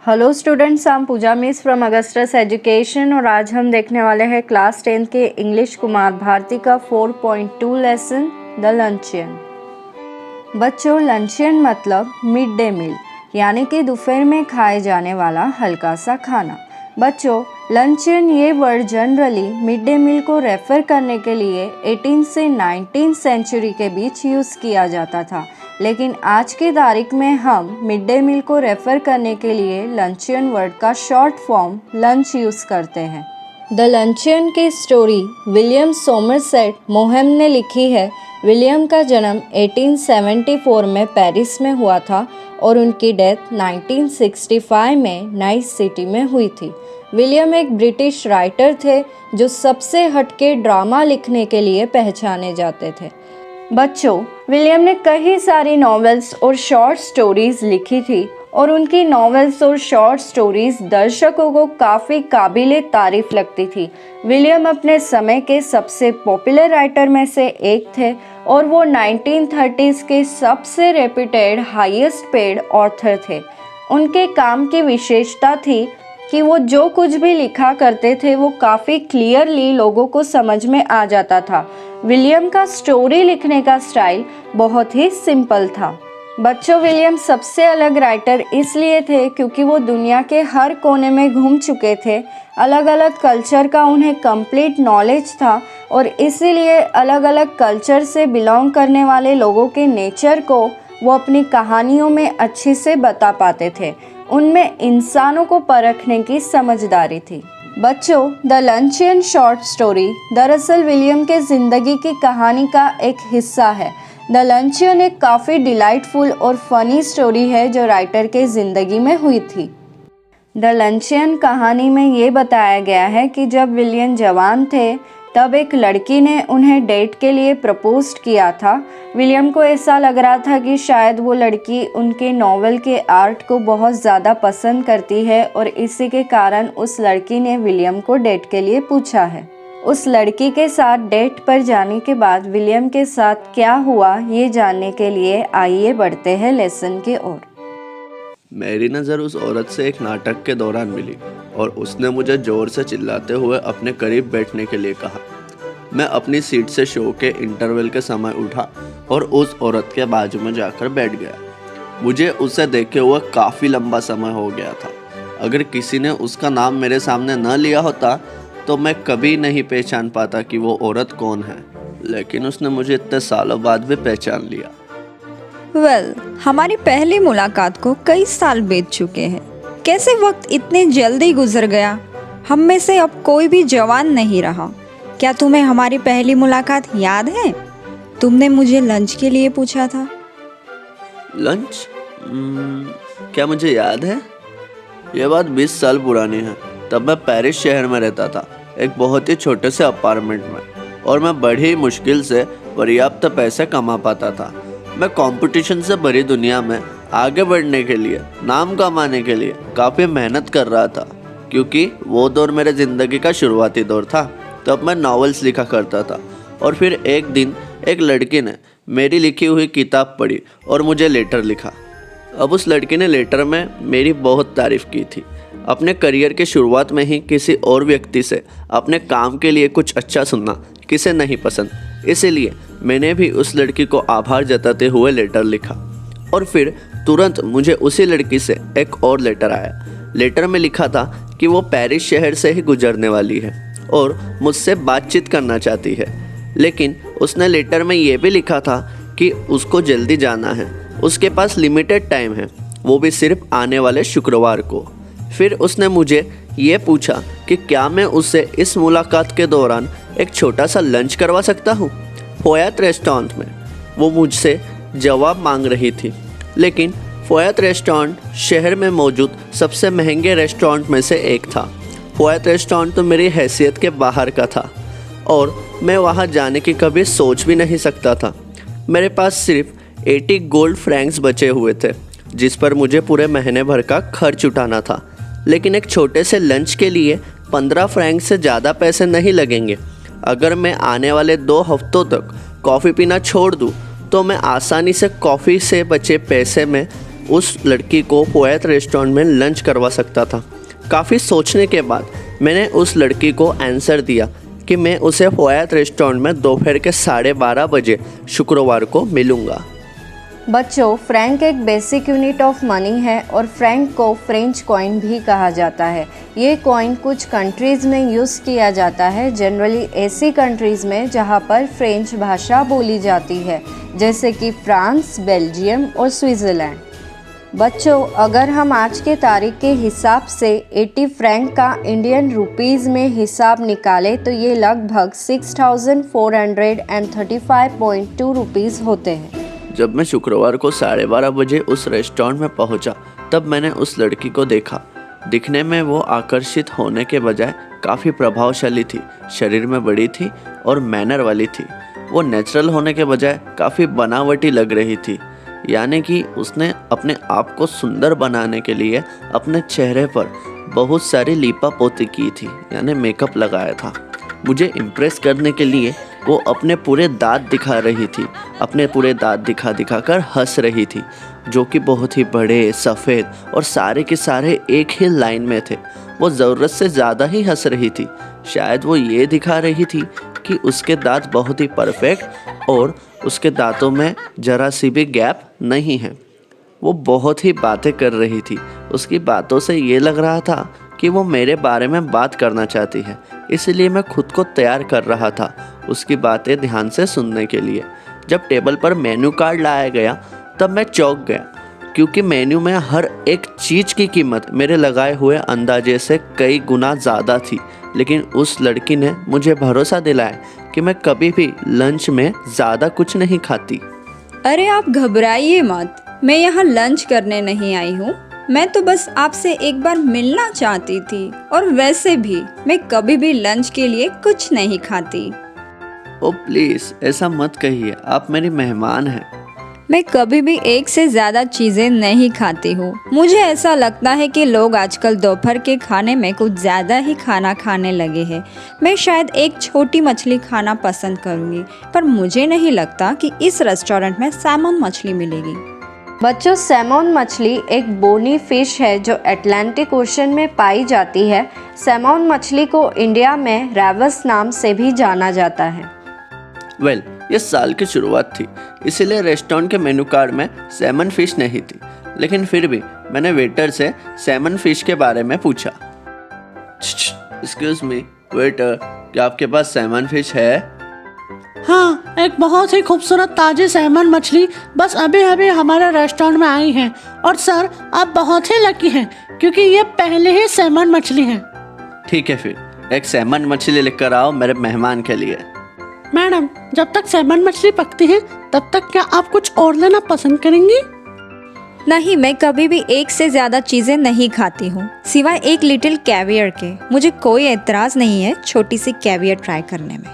Hello students, I am Pooja miss from Augustus education और आज हम देखने वाले हैं क्लास 10 के इंग्लिश कुमार भारती का 4.2 लेसन द लंचियन। बच्चों, लंचियन मतलब मिड डे मील यानी कि दोपहर में खाए जाने वाला हल्का सा खाना। बच्चों, लंचियन ये word generally mid day meal को रेफ़र करने के लिए 18 से 19 सेंचुरी के बीच यूज़ किया जाता था, लेकिन आज की तारीख में हम मिड डे मील को रेफ़र करने के लिए लंचियन वर्ड का शॉर्ट फॉर्म लंच यूज़ करते हैं। द लंचियन की स्टोरी विलियम सोमरसेट मोहम ने लिखी है। विलियम का जन्म 1874 में पेरिस में हुआ था और उनकी डेथ 1965 में नाइस सिटी में हुई थी। विलियम एक ब्रिटिश राइटर थे जो सबसे हटके ड्रामा लिखने के लिए पहचाने जाते थे। बच्चों, विलियम ने कई सारी नॉवेल्स और शॉर्ट स्टोरीज लिखी थी और उनकी नॉवेल्स और शॉर्ट स्टोरीज दर्शकों को काफ़ी काबिले तारीफ लगती थी। विलियम अपने समय के सबसे पॉपुलर राइटर में से एक थे और वो 1930s के सबसे रेप्यूटेड हाईएस्ट पेड ऑथर थे। उनके काम की विशेषता थी कि वो जो कुछ भी लिखा करते थे वो काफ़ी क्लियरली लोगों को समझ में आ जाता था। विलियम का स्टोरी लिखने का स्टाइल बहुत ही सिंपल था। बच्चों, विलियम सबसे अलग राइटर इसलिए थे क्योंकि वो दुनिया के हर कोने में घूम चुके थे। अलग अलग कल्चर का उन्हें कंप्लीट नॉलेज था और इसीलिए अलग अलग कल्चर से बिलोंग करने वाले लोगों के नेचर को वो अपनी कहानियों में अच्छे से बता पाते थे। उनमें इंसानों को परखने की समझदारी थी। बच्चों, द लंचियन शॉर्ट स्टोरी दरअसल विलियम के ज़िंदगी की कहानी का एक हिस्सा है। द लंचियन एक काफ़ी डिलाइटफुल और फनी स्टोरी है जो राइटर के ज़िंदगी में हुई थी। द लंचियन कहानी में ये बताया गया है कि जब विलियम जवान थे तब एक लड़की ने उन्हें डेट के लिए प्रपोज किया था। विलियम को ऐसा लग रहा था कि शायद वो लड़की उनके नॉवेल के आर्ट को बहुत ज़्यादा पसंद करती है और इसी के कारण उस लड़की ने विलियम को डेट के लिए पूछा है। उस लड़की के साथ डेट पर जाने के बाद विलियम के साथ क्या हुआ ये जानने के लिए आइए बढ़ते हैं लेसन की ओर। मेरी नज़र उस औरत से एक नाटक के दौरान मिली और उसने मुझे ज़ोर से चिल्लाते हुए अपने करीब बैठने के लिए कहा। मैं अपनी सीट से शो के इंटरवल के समय उठा और उस औरत के बाजू में जाकर बैठ गया। मुझे उसे देखे हुए काफ़ी लंबा समय हो गया था। अगर किसी ने उसका नाम मेरे सामने न लिया होता तो मैं कभी नहीं पहचान पाता कि वो औरत कौन है, लेकिन उसने मुझे इतने सालों बाद भी पहचान लिया। हमारी पहली मुलाकात को कई साल बीत चुके हैं। कैसे वक्त इतने जल्दी गुजर गया। हम में से अब कोई भी जवान नहीं रहा। क्या तुम्हें हमारी पहली मुलाकात याद है? तुमने मुझे लंच के लिए पूछा था। लंच? क्या मुझे याद है? ये बात 20 साल पुरानी है। तब मैं पेरिस शहर में रहता था, एक बहुत ही छोटे से अपार्टमेंट में, और मैं बड़ी मुश्किल से पर्याप्त पैसे कमा पाता था। मैं कंपटीशन से भरी दुनिया में आगे बढ़ने के लिए, नाम कमाने के लिए काफ़ी मेहनत कर रहा था, क्योंकि वो दौर मेरे ज़िंदगी का शुरुआती दौर था। तब मैं नॉवेल्स लिखा करता था और फिर एक दिन एक लड़की ने मेरी लिखी हुई किताब पढ़ी और मुझे लेटर लिखा। अब उस लड़की ने लेटर में मेरी बहुत तारीफ़ की थी। अपने करियर के शुरुआत में ही किसी और व्यक्ति से अपने काम के लिए कुछ अच्छा सुनना किसे नहीं पसंद, इसलिए मैंने भी उस लड़की को आभार जताते हुए लेटर लिखा। और फिर तुरंत मुझे उसी लड़की से एक और लेटर आया। लेटर में लिखा था कि वो पेरिस शहर से ही गुजरने वाली है और मुझसे बातचीत करना चाहती है, लेकिन उसने लेटर में ये भी लिखा था कि उसको जल्दी जाना है, उसके पास लिमिटेड टाइम है, वो भी सिर्फ आने वाले शुक्रवार को। फिर उसने मुझे ये पूछा कि क्या मैं उससे इस मुलाकात के दौरान एक छोटा सा लंच करवा सकता हूँ। फोयत रेस्टोरेंट में वो मुझसे जवाब मांग रही थी, लेकिन फोयत रेस्टोरेंट शहर में मौजूद सबसे महंगे रेस्टोरेंट में से एक था। फोयत रेस्टोरेंट तो मेरी हैसियत के बाहर का था और मैं वहाँ जाने की कभी सोच भी नहीं सकता था। मेरे पास सिर्फ 80 गोल्ड फ्रैंक्स बचे हुए थे, जिस पर मुझे पूरे महीने भर का खर्च उठाना था, लेकिन एक छोटे से लंच के लिए 15 फ्रैंक से ज़्यादा पैसे नहीं लगेंगे। अगर मैं आने वाले 2 हफ्तों तक कॉफ़ी पीना छोड़ दूँ तो मैं आसानी से कॉफ़ी से बचे पैसे में उस लड़की को पोएट रेस्टोरेंट में लंच करवा सकता था। काफ़ी सोचने के बाद मैंने उस लड़की को आंसर दिया कि मैं उसे पोएट रेस्टोरेंट में दोपहर के 12:30 बजे शुक्रवार को मिलूँगा। बच्चों, फ्रैंक एक बेसिक यूनिट ऑफ मनी है और फ्रैंक को फ्रेंच कॉइन भी कहा जाता है। ये कॉइन कुछ कंट्रीज़ में यूज़ किया जाता है, जनरली ऐसी कंट्रीज़ में जहाँ पर फ्रेंच भाषा बोली जाती है, जैसे कि फ्रांस, बेल्जियम और स्विट्ज़रलैंड। बच्चों, अगर हम आज के तारीख के हिसाब से 80 फ्रैंक का इंडियन रुपीज़ में हिसाब निकालें तो ये लगभग 6,435.2 रुपीज़ होते हैं। जब मैं शुक्रवार को 12:30 बजे उस रेस्टोरेंट में पहुंचा, तब मैंने उस लड़की को देखा। दिखने में वो आकर्षित होने के बजाय काफ़ी प्रभावशाली थी, शरीर में बड़ी थी और मैनर वाली थी। वो नेचुरल होने के बजाय काफ़ी बनावटी लग रही थी, यानी कि उसने अपने आप को सुंदर बनाने के लिए अपने चेहरे पर बहुत सारी लीपा पोती की थी, यानी मेकअप लगाया था। मुझे इम्प्रेस करने के लिए वो अपने पूरे दांत दिखा रही थी, अपने पूरे दांत दिखा कर हंस रही थी, जो कि बहुत ही बड़े, सफ़ेद और सारे के सारे एक ही लाइन में थे। वो ज़रूरत से ज़्यादा ही हंस रही थी। शायद वो ये दिखा रही थी कि उसके दांत बहुत ही परफेक्ट और उसके दांतों में ज़रा सी भी गैप नहीं है। वो बहुत ही बातें कर रही थी। उसकी बातों से ये लग रहा था कि वो मेरे बारे में बात करना चाहती है, इसलिए मैं खुद को तैयार कर रहा था उसकी बातें ध्यान से सुनने के लिए। जब टेबल पर मेन्यू कार्ड लाया गया तब मैं चौंक गया, क्योंकि मेन्यू में हर एक चीज़ की कीमत मेरे लगाए हुए अंदाजे से कई गुना ज़्यादा थी। लेकिन उस लड़की ने मुझे भरोसा दिलाया कि मैं कभी भी लंच में ज़्यादा कुछ नहीं खाती। अरे आप घबराइए मत, मैं यहाँ लंच करने नहीं आई हूँ। मैं तो बस आपसे एक बार मिलना चाहती थी, और वैसे भी मैं कभी भी लंच के लिए कुछ नहीं खाती। ओ प्लीज़, ऐसा मत कहिए, आप मेरी मेहमान हैं। मैं कभी भी एक से ज़्यादा चीज़ें नहीं खाती हूँ। मुझे ऐसा लगता है कि लोग आजकल दोपहर के खाने में कुछ ज़्यादा ही खाना खाने लगे हैं। मैं शायद एक छोटी मछली खाना पसंद करूँगी, पर मुझे नहीं लगता कि इस रेस्टोरेंट में सैमन मछली मिलेगी। बच्चों, सैमन मछली एक बोनी फिश है जो अटलांटिक ओशन में पाई जाती है। सैमन मछली को इंडिया में रैवस नाम से भी जाना जाता है। वेल, ये साल की शुरुआत थी, इसीलिए रेस्टोरेंट के मेनू कार्ड में सैमन फिश नहीं थी। लेकिन फिर भी मैंने वेटर से सैमन फिश के बारे में पूछा। एक्सक्यूज मी वेटर, क्या आपके पास सैमन फिश है? हाँ, एक बहुत ही खूबसूरत ताज़ी सैमन मछली बस अभी अभी हमारे रेस्टोरेंट में आई है। और सर, आप बहुत ही लकी हैं क्योंकि ये पहले ही सैमन मछली है। ठीक है, फिर एक सैमन मछली लेकर आओ मेरे मेहमान के लिए। मैडम, जब तक सैमन मछली पकती है तब तक क्या आप कुछ और लेना पसंद करेंगी? नहीं, मैं कभी भी एक से ज़्यादा चीज़ें नहीं खाती हूँ, सिवाय एक लिटिल कैवियर के। मुझे कोई एतराज़ नहीं है छोटी सी कैवियर ट्राई करने में।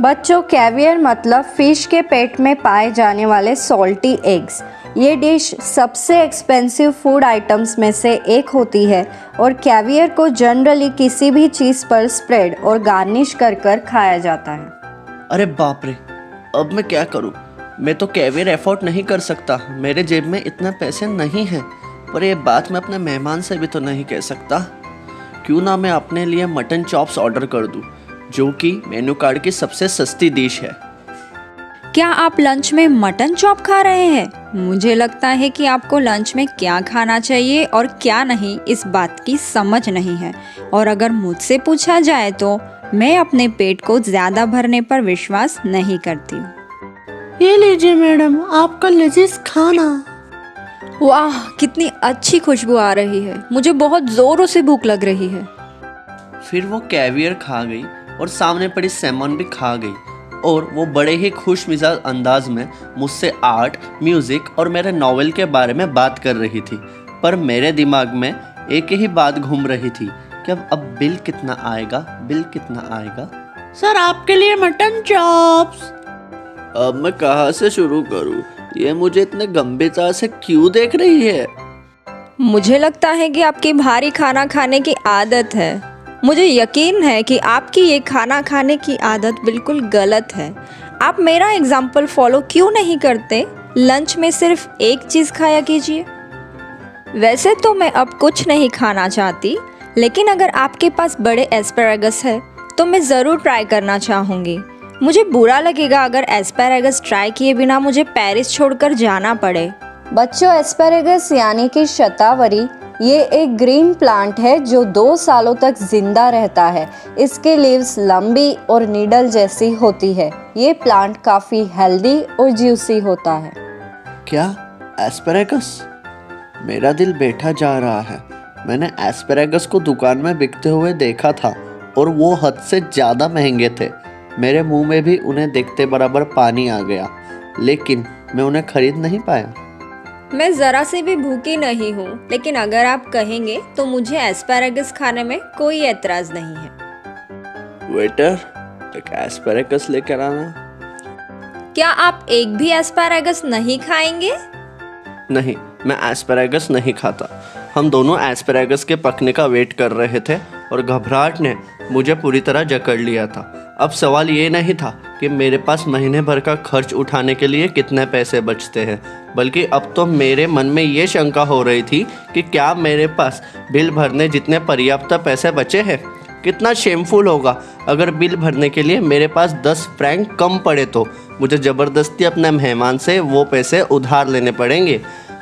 बच्चों, कैवियर मतलब फिश के पेट में पाए जाने वाले सॉल्टी एग्स। ये डिश सबसे एक्सपेंसिव फूड आइटम्स में से एक होती है और कैवियर को जनरली किसी भी चीज़ पर स्प्रेड और गार्निश कर खाया जाता है। अरे बाप रे, अब मैं क्या करूं? मैं तो कैवियर एफोर्ड नहीं कर सकता, मेरे जेब में इतना पैसे नहीं हैं। पर ये बात मैं अपने मेहमान से भी तो नहीं कह सकता। क्यों ना मैं अपने लिए मटन चॉप्स ऑर्डर कर दूं, जो कि मेनू कार्ड की सबसे सस्ती डिश है। क्या आप लंच में मटन चॉप खा रहे हैं? मुझे लगता है कि आपको लंच में क्या खाना चाहिए और क्या नहीं, इस बात की समझ नहीं है। और अगर मुझसे पूछा जाए तो मैं अपने पेट को ज़्यादा भरने पर विश्वास नहीं करती हूँ। ये लीजिए मैडम, आपका लजीज खाना। वाह, कितनी अच्छी खुशबू आ रही है। मुझे बहुत ज़ोरों से भूख लग रही है। फिर वो कैवियर खा गई और सामने पड़ी सैमन भी खा गई, और वो बड़े ही खुश मिजाज अंदाज में मुझसे आर्ट, म्यूज़िक और मेरे नॉवेल के बारे में बात कर रही थी। पर मेरे दिमाग में एक ही बात घूम रही थी कि अब बिल कितना आएगा, बिल कितना आएगा। सर, आपके लिए मटन चॉप्स। अब मैं कहाँ से शुरू करूँ? ये मुझे इतने गंभीरता से क्यों देख रही है? मुझे लगता है कि आपकी भारी खाना खाने की आदत है। मुझे यकीन है कि आपकी ये खाना खाने की आदत बिल्कुल गलत है। आप मेरा एग्जाम्पल फॉलो क्यों नहीं करते? लंच में सिर्फ एक चीज़ खाया कीजिए। वैसे तो मैं अब कुछ नहीं खाना चाहती, लेकिन अगर आपके पास बड़े एस्पैरागस है तो मैं ज़रूर ट्राई करना चाहूँगी। मुझे बुरा लगेगा अगर एस्पैरागस ट्राई किए बिना मुझे पेरिस छोड़कर जाना पड़े। बच्चों, एस्पैरागस यानी कि शतावरी ये एक ग्रीन प्लांट है जो 2 सालों तक जिंदा रहता है। इसके लीव्स लंबी और नीडल जैसी होती है। ये प्लांट काफ़ी हेल्दी और ज्यूसी होता है। क्या एस्पैरागस? मेरा दिल बैठा जा रहा है। मैंने एस्पैरागस को दुकान में बिकते हुए देखा था और वो हद से ज़्यादा महंगे थे। मेरे मुंह में भी उन्हें देखते बराबर पानी आ गया, लेकिन मैं उन्हें खरीद नहीं पाया। मैं ज़रा से भी भूखी नहीं हूँ, लेकिन अगर आप कहेंगे तो मुझे एस्पैरागस खाने में कोई एतराज़ नहीं है। वेटर, एक एस्पैरागस लेकर आना। क्या आप एक भी एस्पैरागस नहीं खाएंगे? नहीं, मैं एस्पैरागस नहीं खाता। हम दोनों एस्पैरागस के पकने का वेट कर रहे थे और घबराहट ने मुझे पूरी तरह जकड़ लिया था। अब सवाल ये नहीं था कि मेरे पास महीने भर का खर्च उठाने के लिए कितने पैसे बचते हैं, बल्कि अब तो मेरे मन में ये शंका हो रही थी कि क्या मेरे पास बिल भरने जितने पर्याप्त पैसे बचे हैं। कितना शेमफुल होगा अगर बिल भरने के लिए मेरे पास 10 फ्रैंक कम पड़े तो मुझे ज़बरदस्ती अपने मेहमान से वो पैसे उधार लेने पड़ेंगे।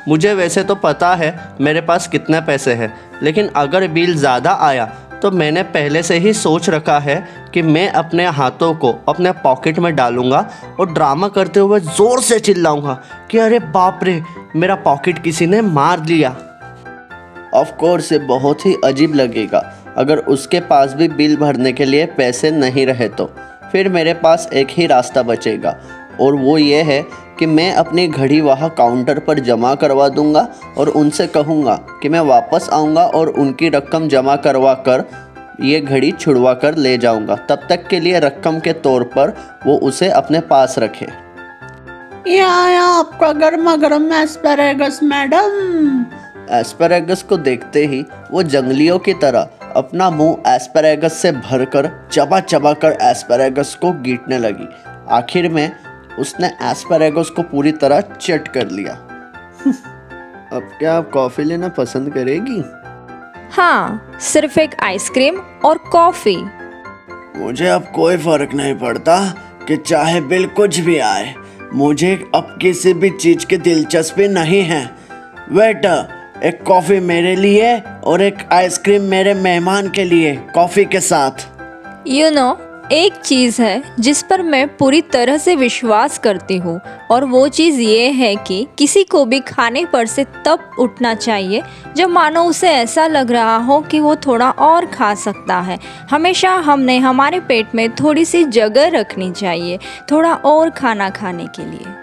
मुझे वैसे तो पता है मेरे पास कितने पैसे हैं, लेकिन अगर बिल ज़्यादा आया तो मैंने पहले से ही सोच रखा है कि मैं अपने हाथों को अपने पॉकेट में डालूंगा और ड्रामा करते हुए ज़ोर से चिल्लाऊंगा कि अरे बाप रे, मेरा पॉकेट किसी ने मार लिया। ऑफ कोर्स ये बहुत ही अजीब लगेगा अगर उसके पास भी बिल भरने के लिए पैसे नहीं रहे तो। फिर मेरे पास एक ही रास्ता बचेगा और वो ये है कि मैं अपनी घड़ी वहाँ काउंटर पर जमा करवा दूंगा और उनसे कहूँगा कि मैं वापस आऊँगा और उनकी रकम जमा करवा कर ये घड़ी छुड़वा कर ले जाऊँगा। तब तक के लिए रकम के तौर पर वो उसे अपने पास रखे। ये आया आपका गर्मा गर्म एस्पैरागस मैडम। एस्पैरागस को देखते ही वो जंगलियों की तरह अपना मुंह एस्पैरागस से भरकर चबा चबा कर एस्पैरागस को गीटने लगी। आखिर में उसने एस्पैरागस को पूरी तरह चट कर लिया। अब क्या आप कॉफ़ी लेना पसंद करेगी? हाँ, सिर्फ एक आइसक्रीम और कॉफ़ी। मुझे अब कोई फर्क नहीं पड़ता कि चाहे बिल कुछ भी आए। मुझे अब किसी भी चीज़ की दिलचस्पी नहीं है। वेटर, एक कॉफ़ी मेरे लिए और एक आइसक्रीम मेरे मेहमान के लिए, कॉफ़ी के साथ। यू नो, एक चीज़ है जिस पर मैं पूरी तरह से विश्वास करती हूँ, और वो चीज़ ये है कि किसी को भी खाने पर से तब उठना चाहिए जब मानो उसे ऐसा लग रहा हो कि वो थोड़ा और खा सकता है। हमेशा हमने हमारे पेट में थोड़ी सी जगह रखनी चाहिए थोड़ा और खाना खाने के लिए।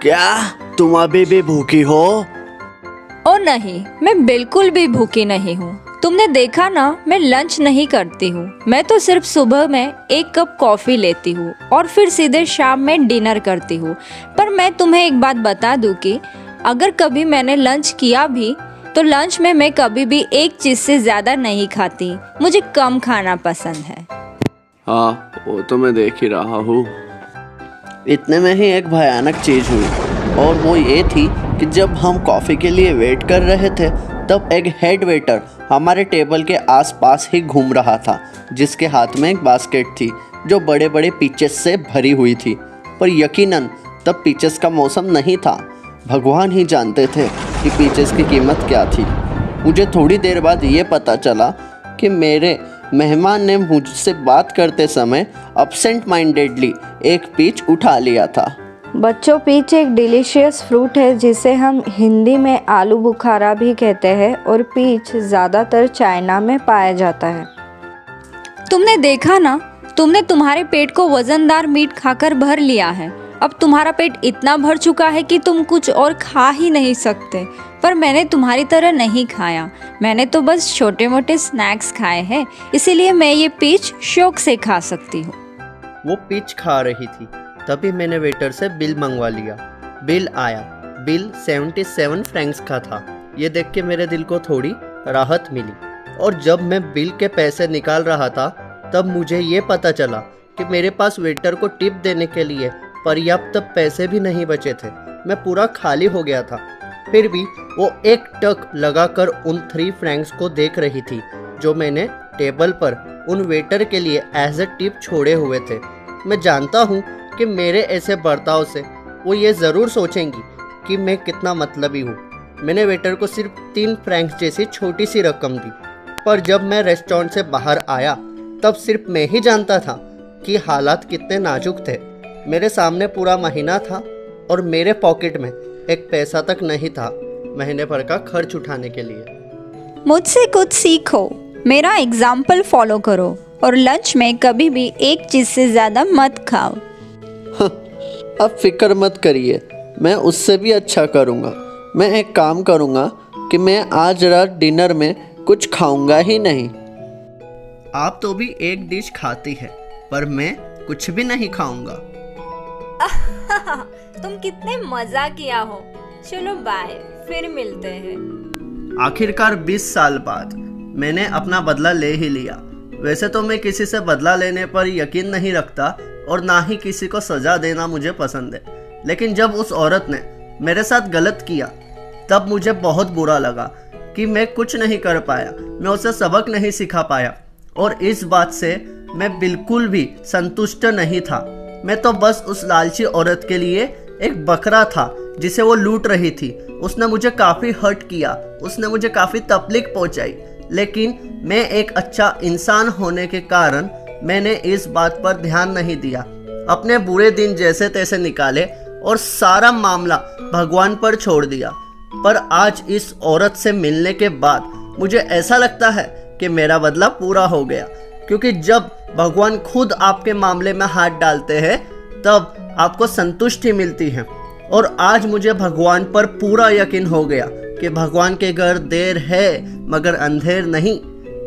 क्या तुम अभी भी भूखी हो? और नहीं, मैं बिल्कुल भी भूखी नहीं हूँ। तुमने देखा ना, मैं लंच नहीं करती हूँ। मैं तो सिर्फ सुबह में 1 कप कॉफ़ी लेती हूँ और फिर सीधे शाम में डिनर करती हूँ। पर मैं तुम्हें एक बात बता दूँ कि अगर कभी मैंने लंच किया भी तो लंच में मैं कभी भी एक चीज़ से ज़्यादा नहीं खाती। मुझे कम खाना पसंद है। हाँ, वो तो मैं देख ही रहा हूँ। इतने में ही एक भयानक चीज़ हुई, और वो ये थी कि जब हम कॉफ़ी के लिए वेट कर रहे थे तब एक हेड वेटर हमारे टेबल के आसपास ही घूम रहा था, जिसके हाथ में एक बास्केट थी जो बड़े बड़े पीचेस से भरी हुई थी। पर यकीनन तब पीचेस का मौसम नहीं था। भगवान ही जानते थे कि पीचेस की कीमत क्या थी। मुझे थोड़ी देर बाद ये पता चला कि मेरे मेहमान ने मुझसे बात करते समय एब्सेंट माइंडेडली एक पीच उठा लिया था। बच्चों, पीच एक डिलीशियस फ्रूट है जिसे हम हिंदी में आलू बुखारा भी कहते हैं और पीच ज़्यादातर चाइना में पाया जाता है। तुमने देखा ना, तुमने तुम्हारे पेट को वजनदार मीट खाकर भर लिया है। अब तुम्हारा पेट इतना भर चुका है कि तुम कुछ और खा ही नहीं सकते। पर मैंने तुम्हारी तरह नहीं खाया। मैंने तो बस छोटे मोटे स्नैक्स खाए हैं, इसीलिए मैं ये पीच शौक से खा सकती हूँ। वो पीच खा रही थी, तभी मैंने वेटर से बिल मंगवा लिया। बिल आया। बिल 77 फ्रैंक्स का था। ये देख के मेरे दिल को थोड़ी राहत मिली। और जब मैं बिल के पैसे निकाल रहा था तब मुझे ये पता चला कि मेरे पास वेटर को टिप देने के लिए पर्याप्त पैसे भी नहीं बचे थे। मैं पूरा खाली हो गया था। फिर भी वो एक टक लगाकर उन 3 फ्रैंक्स को देख रही थी जो मैंने टेबल पर उन वेटर के लिए एज ए टिप छोड़े हुए थे। मैं जानता हूँ कि मेरे ऐसे बर्ताव से वो ये ज़रूर सोचेंगी कि मैं कितना मतलबी हूँ। मैंने वेटर को सिर्फ 3 फ्रैंक्स जैसी छोटी सी रकम दी, पर जब मैं रेस्टोरेंट से बाहर आया तब सिर्फ मैं ही जानता था कि हालात कितने नाजुक थे। मेरे सामने पूरा महीना था और मेरे पॉकेट में एक पैसा तक नहीं था महीने भर का खर्च उठाने के लिए। मुझसे कुछ सीखो, मेरा एग्जाम्पल फॉलो करो और लंच में कभी भी एक चीज़ से ज़्यादा मत खाओ। अब फिक्र मत करिए, मैं उससे भी अच्छा करूँगा। मैं एक काम करूँगा कि मैं आज रात डिनर में कुछ खाऊंगा ही नहीं। आप तो भी एक डिश खाती है, पर मैं कुछ भी नहीं खाऊंगा। तुम कितने मजा किया हो। चलो बाय, फिर मिलते हैं। आखिरकार 20 साल बाद मैंने अपना बदला ले ही लिया। वैसे तो मैं किसी से बदला लेने पर यकीन नहीं रखता और ना ही किसी को सजा देना मुझे पसंद है, लेकिन जब उस औरत ने मेरे साथ गलत किया तब मुझे बहुत बुरा लगा कि मैं कुछ नहीं कर पाया, मैं उसे सबक नहीं सिखा पाया और इस बात से मैं बिल्कुल भी संतुष्ट नहीं था। मैं तो बस उस लालची औरत के लिए एक बकरा था जिसे वो लूट रही थी। उसने मुझे काफ़ी हर्ट किया, उसने मुझे काफ़ी तकलीफ पहुंचाई, लेकिन मैं एक अच्छा इंसान होने के कारण मैंने इस बात पर ध्यान नहीं दिया। अपने बुरे दिन जैसे तैसे निकाले और सारा मामला भगवान पर छोड़ दिया। पर आज इस औरत से मिलने के बाद मुझे ऐसा लगता है कि मेरा बदला पूरा हो गया, क्योंकि जब भगवान खुद आपके मामले में हाथ डालते हैं तब आपको संतुष्टि मिलती है। और आज मुझे भगवान पर पूरा यकीन हो गया कि भगवान के घर देर है मगर अंधेर नहीं।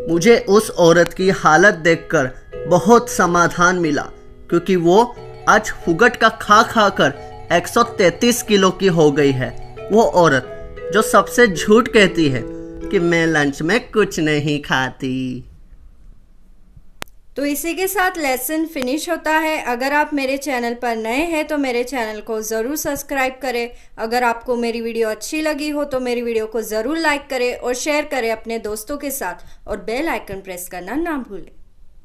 मुझे उस औरत की हालत देखकर बहुत समाधान मिला, क्योंकि वो आज फुगट का खा खा कर 133 किलो की हो गई है। वो औरत जो सबसे झूठ कहती है कि मैं लंच में कुछ नहीं खाती। तो इसी के साथ लेसन फिनिश होता है। अगर आप मेरे चैनल पर नए हैं तो मेरे चैनल को ज़रूर सब्सक्राइब करें। अगर आपको मेरी वीडियो अच्छी लगी हो तो मेरी वीडियो को ज़रूर लाइक करें और शेयर करें अपने दोस्तों के साथ, और बेल आइकन प्रेस करना ना भूलें।